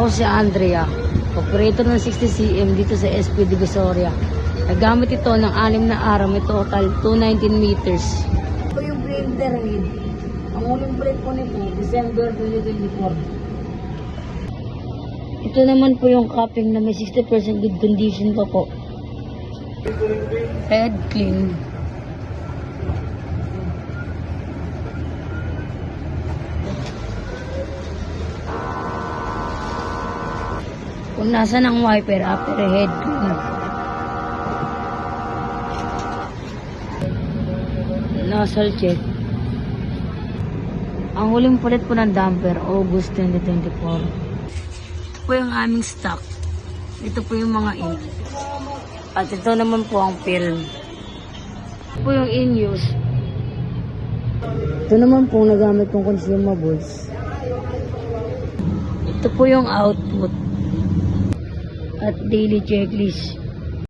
Ako si Andrea, operator ng 60cm dito sa SP Divisoria. Nagamit ito ng 6 na araw, may total 219 meters. Ito yung printer head. Ang uling print po nito, December 2024. Ito naman po yung cupping na may 60% good condition pa po. Head clean. Kung nasa ng wiper, after head clean. Nozzle check. Ang huling palit po ng damper, August 2024. Ito po yung aming stock. Ito po yung mga ink. At ito naman po ang film. Ito po yung in-use. Ito naman po nagamit kong consumables. Ito po yung output. At daily checklist.